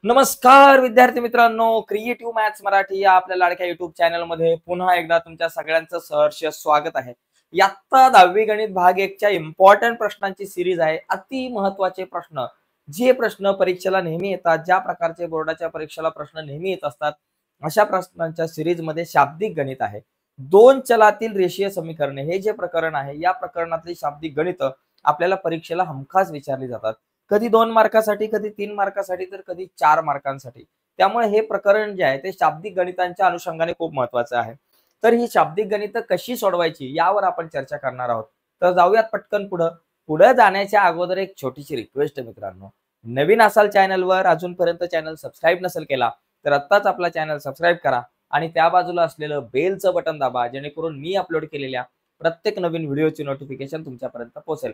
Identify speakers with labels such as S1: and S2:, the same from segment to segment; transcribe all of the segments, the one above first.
S1: नमस्कार विद्यार्थी मित्रांनो, क्रिएटिव्ह मॅथ्स मराठी या आपल्या लाडक्या युट्यूब चॅनल मध्ये पुन्हा एकदा तुमच्या सगळ्यांचं सहर्ष स्वागत आहे। इयत्ता 10वी गणित भाग 1 च्या इम्पॉर्टंट प्रश्नांची सिरीज आहे। अति महत्त्वाचे प्रश्न, जे प्रश्न परीक्षेला नेहमी येतात, ज्या प्रकारचे बोर्डाच्या परीक्षेला प्रश्न नेहमी येत असतात, अशा प्रश्नांच्या सिरीज मध्ये शाब्दिक गणित आहे। दोन चलातील रेषीय समीकरणे हे जे प्रकरण आहे, या प्रकरणातली शाब्दिक गणित आपल्याला परीक्षेला हमखास विचारली जातात। कधी 2 मार्कासाठी, कधी 3 मार्कासाठी, तर कधी 4 मार्कांसाठी। त्यामुळे हे प्रकरण जे आहे ते शाब्दिक गणितांच्या अनुषंगाने खूप महत्त्वाचं आहे। तर ही शाब्दिक गणित कशी सोडवायची यावर आपण चर्चा करणार आहोत। तर जाऊयात पटकन पुढे जाण्याच्या अगोदर एक छोटीशी रिक्वेस्ट आहे मित्रांनो, नवीन असाल चॅनलवर, अजूनपर्यंत चॅनल सबस्क्राइब नसेल केला तर आत्ताच आपला चॅनल सबस्क्राइब करा आणि त्या बाजूला असलेलं बेलचं बटन दाबा, जेणेकरून मी अपलोड केलेल्या प्रत्येक नवीन व्हिडिओची नोटिफिकेशन तुमच्यापर्यंत पोहोचेल।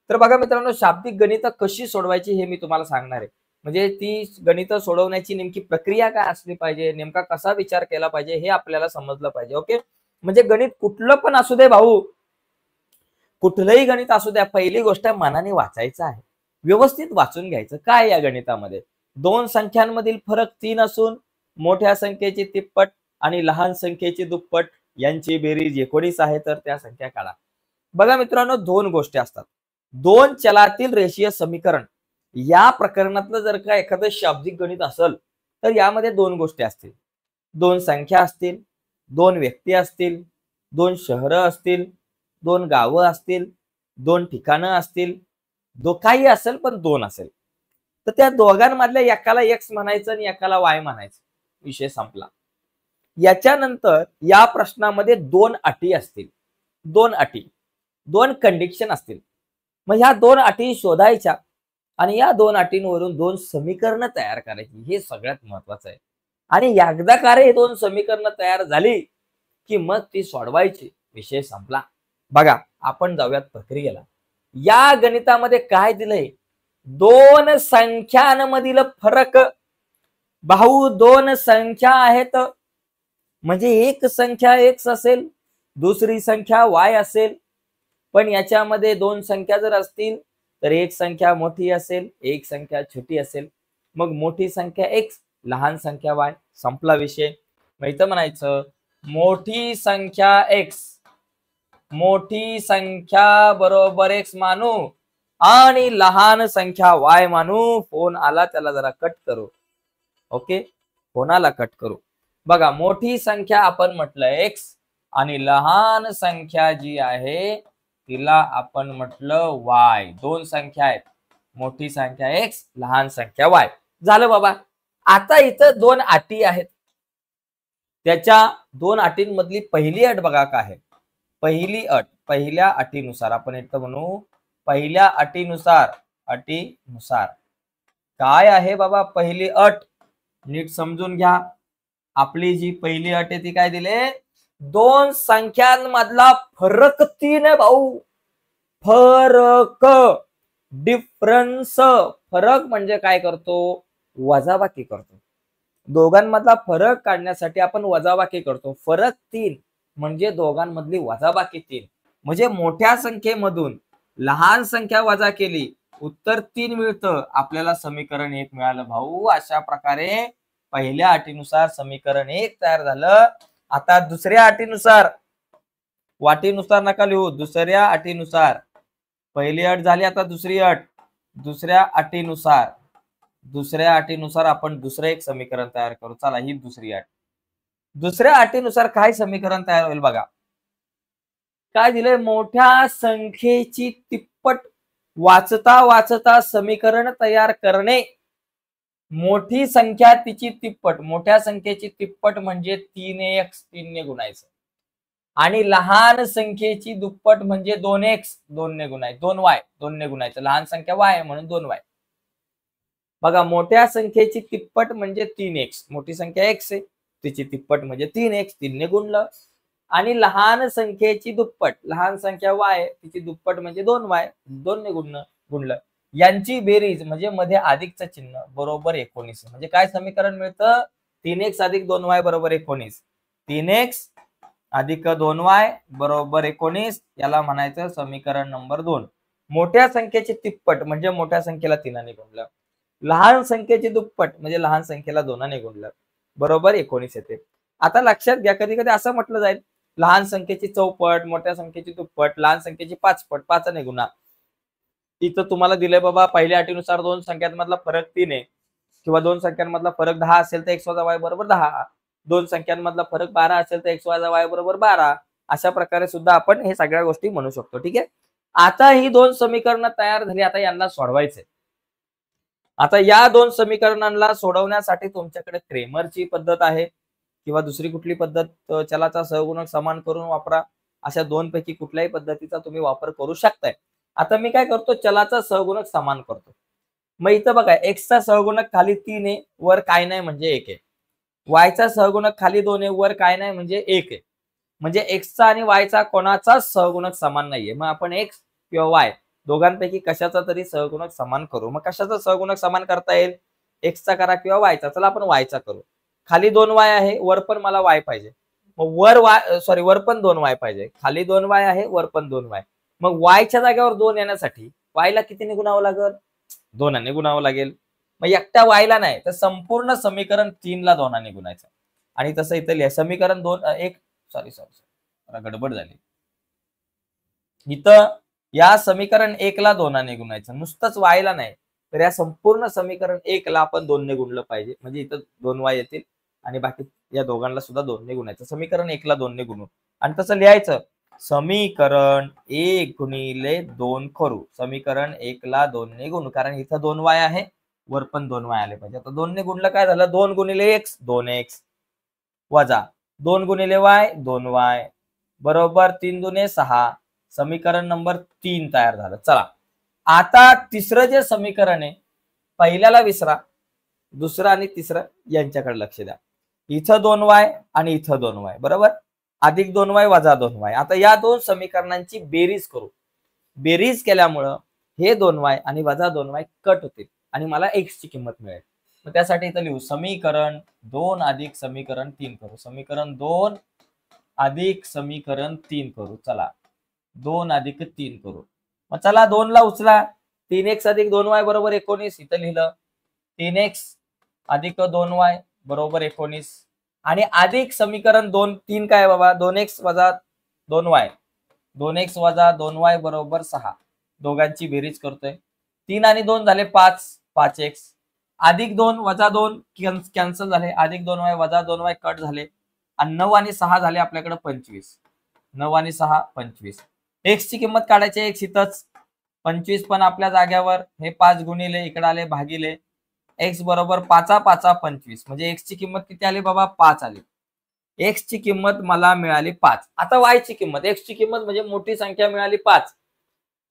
S1: तर बघा मित्रांनो, शाब्दिक गणित कशी सोडवायची हे मी तुम्हाला सांगणार आहे। म्हणजे ती गणित सोडवण्याची नेमकी प्रक्रिया काय असली पाहिजे, नेमका कसा विचार केला पाहिजे हे आपल्याला समजलं पाहिजे। ओके, म्हणजे गणित कुठलं पण असू दे भाऊ, कुठलंही गणित असू द्या, पहिली गोष्ट मनाने वाचायचं आहे, व्यवस्थित वाचून घ्यायचं। काय या गणितामध्ये दोन संख्यांमधील फरक 3 असून मोठ्या संख्येची तिप्पट आणि लहान संख्येची दुप्पट यांची बेरीज 19 आहे, तर त्या संख्या काढा। बघा मित्रांनो, दोन गोष्टी असतात। दोन चलातील रेषीय समीकरण या प्रकरणातलं जर का एखादं शाब्दिक गणित असेल तर यामध्ये दोन गोष्टी असतील, दोन संख्या असतील, दोन व्यक्ती असतील, दोन शहरं असतील, दोन गावं असतील, दोन ठिकाणं असतील, काही असेल पण दोन असेल, तर त्या दोघांमधल्या एकाला एक्स म्हणायचं आणि एकाला वाय म्हणायचं, विषय संपला। याच्यानंतर या प्रश्नामध्ये दोन अटी असतील, दोन कंडिशन असतील। मग ह्या दोन अटी शोधायच्या आणि या दोन अटींवरून दोन समीकरण तयार करायची, हे सगळ्यात महत्वाचं आहे। आणि एकदा का रे दोन समीकरण तयार झाली की मग ती सोडवायची, विषय संपला। बघा, आपण जाऊयात प्रक्रियेला। या गणितामध्ये काय दिलंय, दोन संख्यांमधील फरक। भाऊ, दोन संख्या आहेत म्हणजे एक संख्या x असेल, दुसरी संख्या y असेल, पण याच्यामध्ये दोन संख्या जर असतील तर एक संख्या मोठी असेल, एक संख्या छोटी असेल। मग मोठी संख्या x, लहान संख्या y, संपला विषय। मग इथं म्हणायचं मोठी संख्या x, मोठी संख्या बरोबर x मानू आणि लहान संख्या y मानू। फोन आला, त्याला जरा कट करू। ओके, फोनाला कट करू। बघा, मोठी संख्या आपण म्हटलं x आणि लहान संख्या जी आहे तिला आपण म्हटलं y। दोन संख्या आहेत, मोठी संख्या x, लहान संख्या y। झालं बाबा। आता इथं दोन अटी आहेत, त्याच्या दोन अटींमधली पहिली अट बघा काय आहे। पहिली अट, पहिल्या अटीनुसार आपण इथं म्हणू, पहिल्या अटीनुसार काय आहे बाबा पहिली अट, नीट समजून घ्या। आपली जी पहिली अट आहे ती काय दिले, दोन संख्यांमधला फरक 3 आहे भाऊ। फरक, डिफरन्स। फरक म्हणजे काय करतो, वजाबाकी करतो। दोघांमधला फरक काढण्यासाठी आपण वजाबाकी करतो। फरक 3 म्हणजे दोघांमधली वजाबाकी 3। म्हणजे मोठ्या संख्येमधून लहान संख्या वजा केली, उत्तर 3 मिळतं, आपल्याला समीकरण 1 मिळालं भाऊ। अशा प्रकारे पहिल्या अटीनुसार समीकरण 1 तयार झालं। आता दुसऱ्या अटीनुसार, वाटीनुसार नका लिहू, दुसऱ्या अटीनुसार, पहिली अट झाली, आता दुसरी अट। दुसऱ्या अटीनुसार आपण दुसरं एक समीकरण तयार करू। चला, ही दुसरी अट। दुसऱ्या अटीनुसार काय समीकरण तयार होईल बघा, काय दिलंय, मोठ्या संख्येची तिप्पट। वाचता वाचता समीकरण तयार करणे। मोठी संख्या तिची तिप्पट, मोठ्या संख्येची तिप्पट म्हणजे 3x, 3 ने गुणायचं। आणि लहान संख्येची दुप्पट म्हणजे 2x, 2 ने गुणायचं, 2y, 2 ने गुणायचं। लहान संख्या y म्हणून 2y। बघा, मोठ्या संख्येची तिप्पट म्हणजे 3x, मोठी संख्या x आहे, तिची तिप्पट म्हणजे 3x, 3 ने गुणलं। आणि लहान संख्येची दुप्पट, लहान संख्या y, तिची दुप्पट म्हणजे 2y, 2 ने गुणलं। यांची बेरीज म्हणजे मध्ये अधिकचं चिन्ह बरोबर 19। म्हणजे काय समीकरण मिळतं, 3x अधिक 2y बरोबर 19। 3x अधिक 2y बरोबर 19, याला म्हणायचं समीकरण नंबर 2। मोठ्या संख्येची तिप्पट म्हणजे मोठ्या संख्येला 3 ने गुणलं। लहान संख्येची दुप्पट म्हणजे लहान संख्येला 2ने गुणलं बरोबर 19 येते. आता लक्षात घ्या, कधी कधी असं म्हटलं जाईल लहान संख्येची चौपट, मोठ्या संख्येची दुप्पट, लहान संख्येची 5 पट, 5ने गुणा. इथं तुम्हाला दिलंय बाबा पहिल्या अटीनुसार दोन संख्यांमधला फरक 3 आहे किंवा दोन संख्यांमधला फरक 10 असेल तर x वजा y बरोबर 10. दोन संख्यांमधला फरक 12 असेल तर x वजा y बरोबर 12. अशा प्रकारे सुद्धा आपण हे सगळ्या गोष्टी म्हणू शकतो. ठीक आहे. आता ही दोन समीकरणं तयार झाली, आता यांना सोडवायचे. आता या दोन समीकरणांना सोडवण्यासाठी तुमच्याकडे क्रेमरची पद्धत आहे किंवा दुसरी कुठली पद्धत चलाचा सहगुणक समान करून वापरा. अशा दोन पैकी कुठल्याही पद्धतीचा तुम्ही वापर करू शकताय. आता मी काय करतो, चलाचा सहगुणक समान करतो. मग इथं बघा x चा सहगुणक खाली 3 आहे, वर काय नाही म्हणजे 1 आहे. y चा सहगुणक खाली 2 आहे, वर काय नाही म्हणजे 1 आहे. म्हणजे x चा आणि y चा कोणाचाच सहगुणक समान नाहीये. मग आपण x किंवा y दोघांपैकी कशाचा तरी सहगुणक समान करू. मग कशाचा सहगुणक समान करता येईल? x चा करा किंवा y चा. चला आपण y चा करू. खाली 2y आहे, वर पण मला y पाहिजे. मग वर पण 2y पाहिजे. खाली 2y आहे, वर पण 2y. मग y च्या जागेवर 2 येण्यासाठी y ला कितीने गुणावं लागेल? 2ने गुणावं लागेल. मग एकट्या y ला नाही तर संपूर्ण समीकरण 3 ला 2ने गुणायचं. आणि तसं इथं लिहा समीकरण 1 सॉरी गडबड झाली. इथं या समीकरण 1 ला 2ने गुणायचं, नुसतंच y ला नाही तर या संपूर्ण समीकरण 1 ला आपण 2ने गुणलं पाहिजे. म्हणजे इथं 2y येतील आणि बाकी या दोघांना सुद्धा 2ने गुणायचं. समीकरण 1 ला 2ने गुणू आणि तसं लिहायचं समीकरण 1 गुणिले 2 करू. समीकरण 1 ला 2ने गुणू, कारण इथं 2y आहे, वर पण 2y आले पाहिजे. आता 2ने गुणलं काय झालं? 2 गुणिले x 2x वजा 2 गुणिले y 2y बरोबर 3 दुने 6. समीकरण नंबर 3 तयार झालं. चला आता तिसरं जे समीकरण आहे, पहिल्याला विसरा, दुसरं आणि तिसरं यांच्याकडे लक्ष द्या. इथं 2y आणि इथं 2y बरोबर, अधिक 2y वजा 2y. आता या दोन समीकरणांची बेरीज करू. बेरीज केल्यामुळं हे 2y आणि वजा 2y कट होतील आणि मला x ची किंमत मिळेल. मग त्यासाठी इथं लिहू समीकरण 2 अधिक समीकरण 3 करू. समीकरण 2 अधिक समीकरण 3 करू. चला 2 अधिक 3 करू. मग चला 2 ला उचला. 3x अधिक 2y बरोबर 19. इथं लिहिलं 3x अधिक 2y बरोबर 19 आणि अधिक समीकरण 3 काय बाबा 2x वजा 2y 2x वजा 2y बरोबर 6. दोघांची बेरीज करतोय. 3 आणि 2 झाले 5x अधिक 2 वजा 2 कॅन्सल झाले. अधिक 2y वजा 2y कट झाले आणि 9 आणि 6 झाले आपल्याकडे 25. 9 आणि 6 25. x ची किंमत काढायची. x इथंच 25 पण आपल्या जाग्यावर, हे 5 गुणिले इकडे आले भागिले x बरोबर 5 5 25. म्हणजे x ची किंमत किती आली बाबा? 5 आली. x ची किंमत मला मिळाली 5. आता y ची किंमत, x ची किंमत म्हणजे मोठी संख्या मिळाली 5.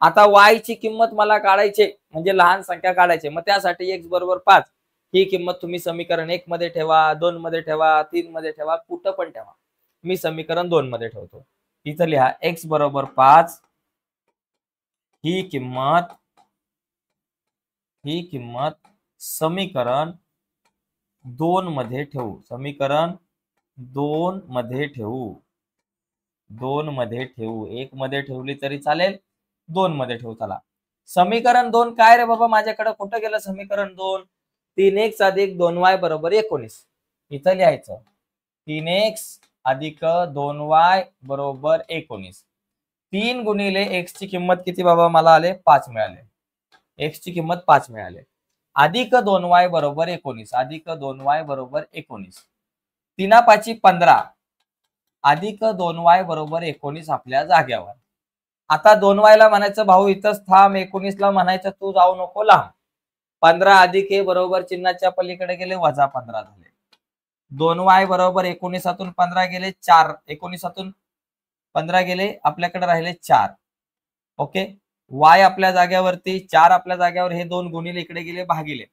S1: आता y ची किंमत मला काढायची म्हणजे लहान संख्या काढायची. मग त्यासाठी x बरोबर 5 ही किंमत तुम्ही समीकरण 1 मध्ये ठेवा, 2 मध्ये ठेवा, 3 मध्ये ठेवा, कुठं पण ठेवा. मी समीकरण 2 मध्ये ठेवतो. इथं लिहा x बरोबर 5 ही किंमत समीकरण 2 मध्ये ठेवू. समीकरण 2 मध्ये ठेवू. 2 मध्ये ठेवू. 1 मध्ये ठेवली तरी चालेल, 2 मध्ये ठेवू. चला समीकरण 2 काय रे बाबा माझ्याकडे? कुठं गेलं समीकरण 2? 3x अधिक 2y बरोबर 19. इथं लिहायचं 3x अधिक 2y बरोबर 19. 3 गुणिले x ची किंमत किती बाबा? मला आले 5 मिळाले. x ची किंमत 5 मिळाले. अधिक 2y बरोबर 19. अधिक 2y बरोबर 19. 3 5 15 अधिक 2y बरोबर 19 आपल्या जाग्यावर. आता 2y ला म्हणायचं भाऊ इथंच थांब, 19 ला म्हणायचं तू जाऊ नको लांब. 15 अधिक हे बरोबर चिन्हाच्या पलीकडे गेले वजा 15 झाले. 2y बरोबर 19 15 गेले 4. 19 15 गेले आपल्याकडे राहिले 4. ओके. y आपल्या जाग्यावरती 4 आपल्या जाग्यावर, हे 2 गुणिले इकडे गेले भागिले.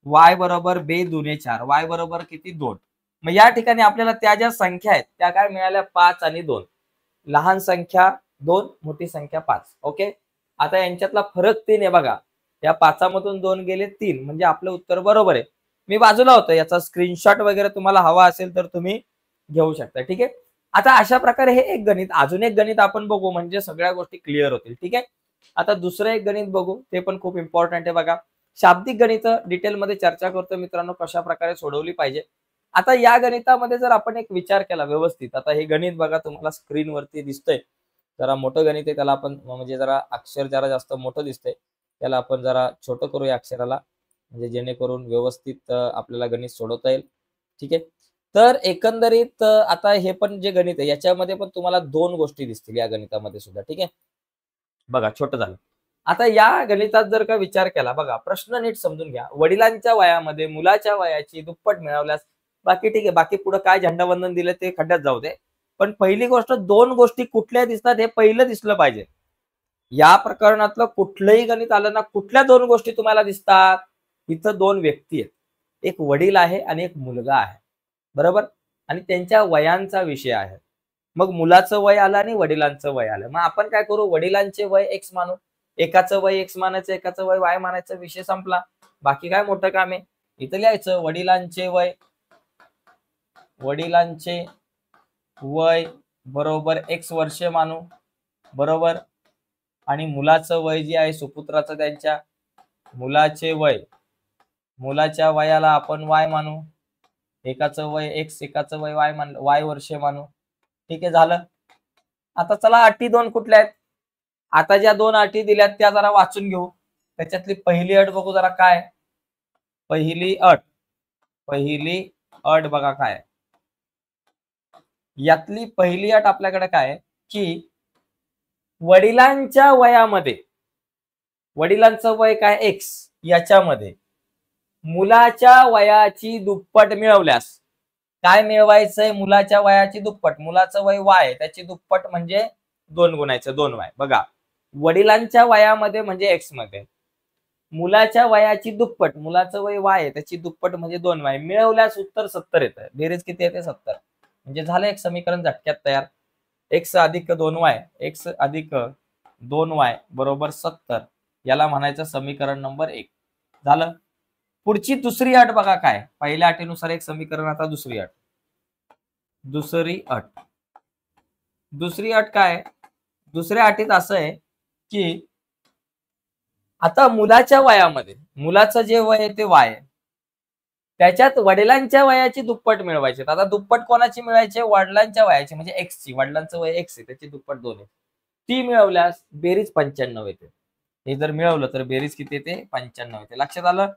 S1: y बरोबर 2 दुने 4. y बरोबर किती? 2. मग या ठिकाणी आपल्याला त्या ज्या संख्या आहेत त्या काय मिळाल्या? 5 आणि 2. लहान संख्या 2, मोठी संख्या 5. ओके. आता यांच्यातला फरक 3 आहे बघा. या 5 मधून 2 गेले 3, म्हणजे आपलं उत्तर बरोबर आहे. मी बाजूला होतो, याचा स्क्रीनशॉट वगैरे तुम्हाला हवा असेल तर तुम्ही घेऊ शकता. ठीक आहे. आता अशा प्रकारे हे एक गणित, अजून एक गणित आपण बघू म्हणजे सगळ्या गोष्टी क्लिअर होतील. ठीक आहे. आता दुसरं एक गणित बघू, ते पण खूप इम्पॉर्टंट आहे बघा. शाब्दिक गणित डिटेलमध्ये चर्चा करतो मित्रांनो, कशा प्रकारे सोडवली पाहिजे. आता या गणितामध्ये जर आपण एक विचार केला व्यवस्थित, आता हे गणित बघा तुम्हाला स्क्रीनवरती दिसतंय. जरा मोठं गणित आहे, त्याला आपण म्हणजे जरा अक्षर जरा जास्त मोठं दिसतंय, त्याला आपण जरा छोटं करूया अक्षराला, म्हणजे जेणेकरून व्यवस्थित आपल्याला गणित सोडवता येईल. ठीक आहे. तर एकंदरीत आता हे पण जे गणित आहे याच्यामध्ये पण तुम्हाला दोन गोष्टी दिसतील या गणितामध्ये सुद्धा. ठीक आहे. बघा छोटं झालं. आता या गणितात जर का विचार केला, बघा प्रश्न नीट समजून घ्या. वडिलांच्या वयामध्ये मुलाच्या वयाची दुप्पट मिळवल्यास, बाकी ठीक आहे, बाकी पुढे काय झेंडावंदन दिलं ते खड्ड्यात जाऊ दे. पण पहिली गोष्ट, दोन गोष्टी कुठल्या दिसतात हे पहिलं दिसलं पाहिजे. या प्रकरणातलं कुठलंही गणित आलं ना, कुठल्या दोन गोष्टी तुम्हाला दिसतात? इथं दोन व्यक्ती आहेत, एक वडील आहे आणि एक मुलगा आहे, बरोबर? आणि त्यांच्या वयांचा विषय आहे. मग मुलाचं वय आलं आणि वडिलांचं वय आलं. मग आपण काय करू? वडिलांचे वय एक्स मानू, एकाचं वय एक्स मानायचं, एकाचं वय वाय मानायचं, विषय संपला. बाकी काय मोठं काम आहे? इथं लिहायचं वडिलांचे वय बरोबर एक्स वर्ष मानू, बरोबर. आणि मुलाचं वय जे आहे सुपुत्राचं, त्यांच्या मुलाचे वय, मुलाच्या वयाला आपण वाय मानू. एकाचं वय एक्स, एकाचं वय वाय मान, वाय वर्ष मानू. ठीक आहे, झालं. आता चला अटी दोन कुठल्या आहेत? आता ज्या दोन अटी दिल्यात त्या जरा वाचून घेऊ. त्याच्यातली पहिली अट बघू जरा काय. पहिली अट बघा काय. यातली पहिली अट आपल्याकडे काय की वडिलांच्या वयामध्ये, वडिलांचं वय काय एक्स, याच्यामध्ये मुलाच्या वयाची दुप्पट मिळवल्यास काय मिळवायचंय? मुलाच्या वयाची दुप्पट. मुलाचं वय वाय, त्याची दुप्पट म्हणजे 2 गुणायचं, 2y. बघा वडिलांच्या वयामध्ये म्हणजे एक्स मध्ये, मुलाच्या वयाची दुप्पट, मुलाचं वय वाय आहे, त्याची दुप्पट म्हणजे 2y मिळवल्यास उत्तर 70 येतं. बेरीज किती येते? 70. म्हणजे झालं एक समीकरण झटक्यात तयार. एक्स अधिक 2y, एक्स अधिक 2y बरोबर 70. याला म्हणायचं समीकरण नंबर 1. झालं. पुढची दुसरी अट बघा काय. पहिल्या अटीनुसार एक समीकरण, आता दुसरी अट. दुसरी अट काय? दुसऱ्या अटीत असं आहे की आता मुलाच्या वयामध्ये, मुलाचं जे वय आहे ते वाय, त्याच्यात वडिलांच्या वयाची दुप्पट मिळवायची. आता दुप्पट कोणाची मिळवायची? वडिलांच्या वयाची, म्हणजे एक्स ची. वडिलांचं वय एक्स आहे, त्याची दुप्पट 2 आहे. ती मिळवल्यास बेरीज 95 येते. हे जर मिळवलं तर बेरीज किती येते? 95 येते. लक्षात आलं?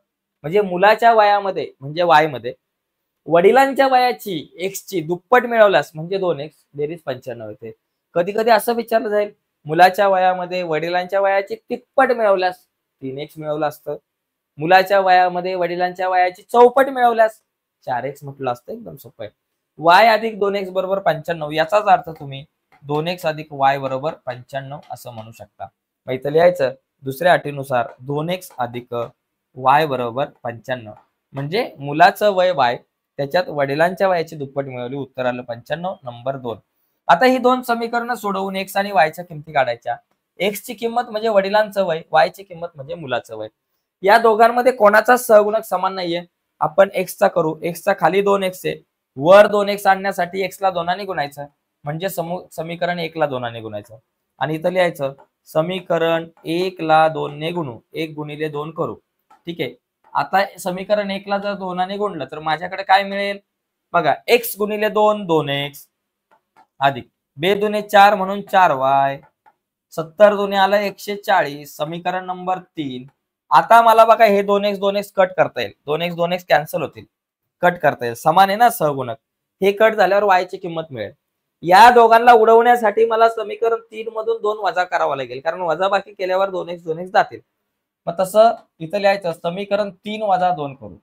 S1: म्हणजे मुलाच्या वयामध्ये म्हणजे वाय मध्ये वडिलांच्या वयाची एक्स ची दुप्पट मिळवल्यास म्हणजे 2x, बेरीज 95 येते. कधी कधी असं विचारलं जाईल, मुलाच्या वयामध्ये वडिलांच्या वयाची तिप्पट मिळवल्यास 3x मिळवलं असतं. मुलाच्या वयामध्ये वडिलांच्या वयाची चौपट मिळवल्यास 4x म्हटलं असतं. एकदम सोपं आहे. y अधिक 2x बरोबर 95, याचाच अर्थ तुम्ही 2x अधिक y बरोबर 95 असं म्हणू शकता. मग इथं लिहायचं दुसऱ्या अटीनुसार 2x अधिक y बरोबर 95, म्हणजे मुलाचं वय y, त्याच्यात वडिलांच्या वयाची दुप्पट मिळवली, उत्तर आलं 95, नंबर 2. आता ही दोन समीकरणं सोडवून एक्स आणि वायच्या किमती काढायच्या. एक्स ची किंमत म्हणजे वडिलांचं वय, वाय ची किंमत म्हणजे मुलाचं वय. या दोघांमध्ये कोणाचा सहगुणक समान नाहीये. आपण एक्सचा करू. एक्सचा खाली 2x आहे, वर 2x आणण्यासाठी एक्सला 2 ने गुणायचं, म्हणजे समीकरण 1 ला 2 ने गुणायचं. आणि इथं लिहायचं समीकरण 1 ला 2 ने गुणू, 1 गुणिले 2 करू. ठीक आहे. आता समीकरण 1 ला जर 2 ने गुणलं तर माझ्याकडे काय मिळेल? बघा x गुणिले 2 2x अधिक 2 दुने 4 म्हणून 4y, 70 दुने आलं 140, समीकरण नंबर 3. आता मला बघा हे 2x कट करता येईल, 2x कॅन्सल होतील, कट करता येईल, समान आहे ना सहगुणक. हे कट झाल्यावर y ची किंमत मिळेल. या दोघांना उडवण्यासाठी मला समीकरण 3 मधून 2 वजा करावं लागेल, कारण वजाबाकी केल्यावर 2x जातील. मग तसं इथं लिहायचं समीकरण 3 वजा 2 करू,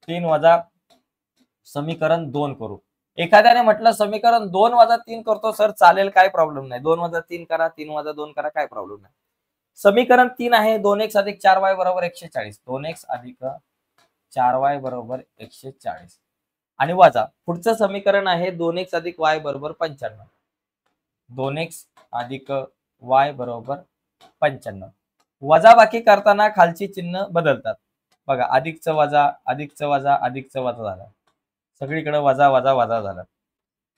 S1: 3 वजा समीकरण 2 करू. एखाद्याने म्हटलं समीकरण 2 वजा 3 करतो सर, चालेल, काय प्रॉब्लेम नाही. 2 वजा 3 करा, 3 वजा 2 करा, काय प्रॉब्लेम नाही. समीकरण 3 आहे 2x अधिक 4y बरोबर 140, 2x अधिक 4y बरोबर 140 आणि वजा पुढचं समीकरण आहे 2x अधिक y बरोबर 95, 2x अधिक y बरोबर 95. वजाबाकी करताना खालची चिन्ह बदलतात. बघा अधिकचं वजा, अधिकचं वजा, अधिकचं वजा झालं, सगळीकडे वजा वजा वजा झालं.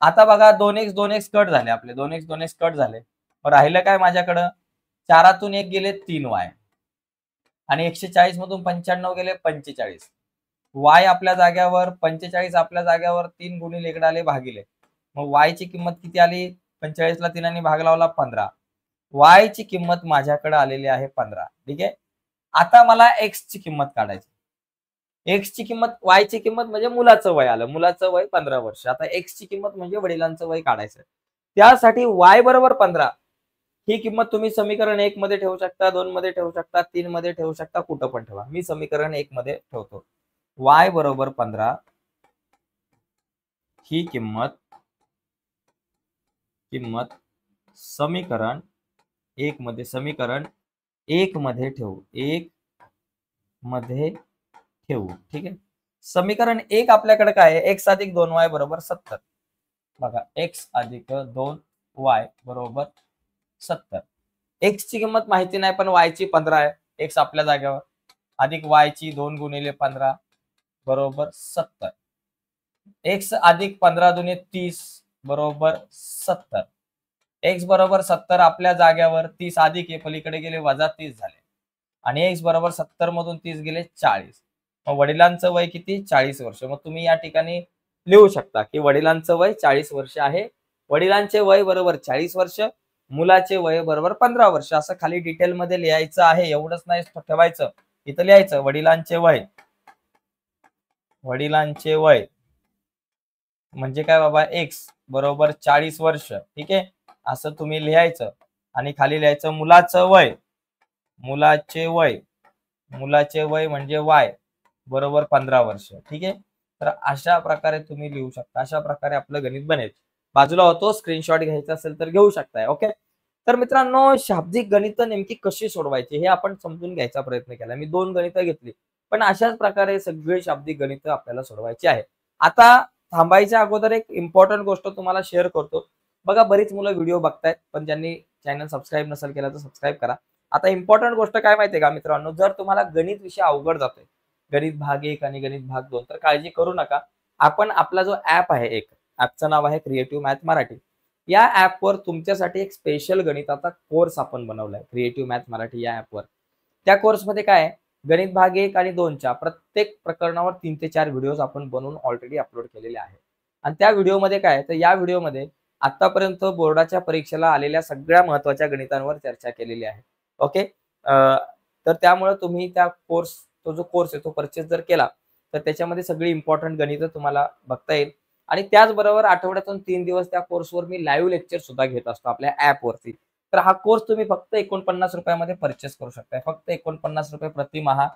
S1: आता बघा 2x कट झाले, आपले 2x कट झाले. राहिलं काय माझ्याकडं? 4तून 1 गेले 3y, आणि 140 मधून 95 गेले 45. वाय आपल्या जाग्यावर 45, आपल्या जाग्यावर 3 गुणिले इकडे आले भागिले. मग वाय ची किंमत किती आली? 45 ला 3 भाग लावला 15. वाय ची किंमत माझ्याकडे आलेली आहे 15. ठीक आहे. आता मला एक्स ची किंमत काढायची. एक्स ची किंमत, वाय ची किंमत म्हणजे मुलाचं वय आलं. मुलाचं वय 15 वर्ष. आता एक्स ची किंमत म्हणजे वडिलांचं वय काढायचं. त्यासाठी वाय बरोबर 15 ही किंमत तुम्ही समीकरण 1 मध्ये ठेवू शकता, 2 मध्ये ठेवू शकता, 3 मध्ये ठेवू शकता, कुठं पण ठेवा. मी समीकरण 1 मध्ये ठेवतो. वाय बरोबर 15 ही किंमत समीकरण 1 मध्ये ठेवू. 1 मध्ये ठेवू. ठीक आहे. समीकरण 1 आपल्याकडे काय आहे? x अधिक 2y बरोबर 70. बघा, x अधिक 2y बरोबर 70. x ची किंमत माहिती नाही, पण y ची 15 आहे. x आपल्या जागेवर अधिक y ची 2 गुणिले 15 बरोबर 70. x अधिक 15 दुने 30 बरोबर 70. x बरोबर 70 आपल्या जाग्यावर 30 अधिक हे पलीकडे गेले वजा 30 झाले. आणि x बरोबर 70 मधून 30 गेले 40. मग वडिलांचं वय किती? 40 वर्ष. मग तुम्ही या ठिकाणी लिहू शकता की वडिलांचं वय 40 वर्ष आहे. वडिलांचे वय बरोबर 40 वर्ष, मुलाचे वय बरोबर 15 वर्ष. असं खाली डिटेल मध्ये लिहायचं आहे. एवढंच नाही ठेवायचं, इथं लिहायचं वडिलांचे वय म्हणजे काय बाबा? एक्स बरोबर 40 वर्ष. ठीक आहे. असं तुम्ही लिहायचं आणि खाली लिहायचं मुलाचं वय म्हणजे वाय बरोबर 15 वर्ष. ठीक आहे. तर अशा प्रकारे तुम्ही लिहू शकता. अशा प्रकारे आपलं गणित बनेल. बाजूला होतो, स्क्रीनशॉट घ्यायचा असेल तर घेऊ शकताय. ओके. तर मित्रांनो, शाब्दिक गणित नेमकी कशी सोडवायची हे आपण समजून घ्यायचा प्रयत्न केला. मी 2 गणितं घेतली, पण अशाच प्रकारे सगळे शाब्दिक गणित आपल्याला सोडवायची आहे. आता थांबायच्या अगोदर एक इम्पॉर्टंट गोष्ट तुम्हाला शेअर करतो. बघा, बरीच मुलं व्हिडिओ बघतायत, पण ज्यांनी चॅनल सबस्क्राईब नसेल केला तर सबस्क्राईब करा. आता इम्पॉर्टंट गोष्ट काय माहितीये का मित्रांनो? जर तुम्हाला गणित विषय अवघड जातोय, गणित भाग 1 आणि गणित भाग 2, तर काळजी करू नका. आपण आपला जो ऍप आहे, एक ऍपचं नाव आहे क्रिएटिव्ह मॅथ मराठी. या ऍपवर तुमच्यासाठी एक स्पेशल गणिताचा कोर्स आपण बनवलाय, क्रिएटिव्ह मॅथ मराठी या ऍपवर. त्या कोर्समध्ये काय आहे? गणित भाग 1 आणि 2च्या प्रत्येक प्रकरणावर 3 ते 4 व्हिडिओज आपण बनवून ऑलरेडी अपलोड केलेले आहे. आणि त्या व्हिडिओमध्ये काय आहे? तर या व्हिडिओमध्ये आतापर्यंत बोर्डाच्या परीक्षेला आलेल्या सगळ्या महत्त्वाच्या गणितांवर चर्चा केलेली आहे. ओके. तर त्यामुळे तुम्ही तो जो कोर्स आहे तो परचेस जर केला तर त्याच्यामध्ये सगळी इम्पॉर्टंट गणितं तुम्हाला बघता येईल. आणि त्याचबरोबर आठवड्यातून 3 दिवस त्या कोर्सवर मी लाईव्ह लेक्चर सुद्धा घेत असतो आपल्या ऍपवरती. तर हा कोर्स तुम्ही फक्त 49 रुपयामध्ये परचेस करू शकताय. फक्त 49 रुपये प्रतिमाह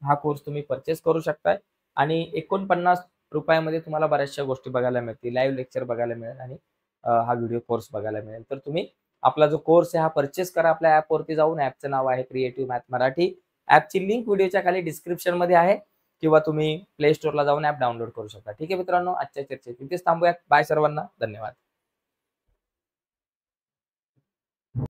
S1: हा कोर्स तुम्ही परचेस करू शकताय. आणि 49 रुपयामध्ये तुम्हाला बऱ्याचशा गोष्टी बघायला मिळतील, लाईव्ह लेक्चर बघायला मिळेल आणि हा व्हिडिओ कोर्स बघायला मिळेल. तर तुम्ही आपला जो कोर्स आहे हा परचेस करा आपल्या ऍपवरती जाऊन. ऍपचं नाव आहे क्रिएटिव्ह मॅथ मराठी. ऍपची लिंक व्हिडिओच्या खाली डिस्क्रिप्शन मध्ये आहे, किंवा तुम्ही प्ले स्टोअरला जाऊन ऍप डाउनलोड करू शकता. ठीक आहे मित्रांनो, आजच्या चर्चेत इथेच थांबूयात. बाय सर्वांना, धन्यवाद.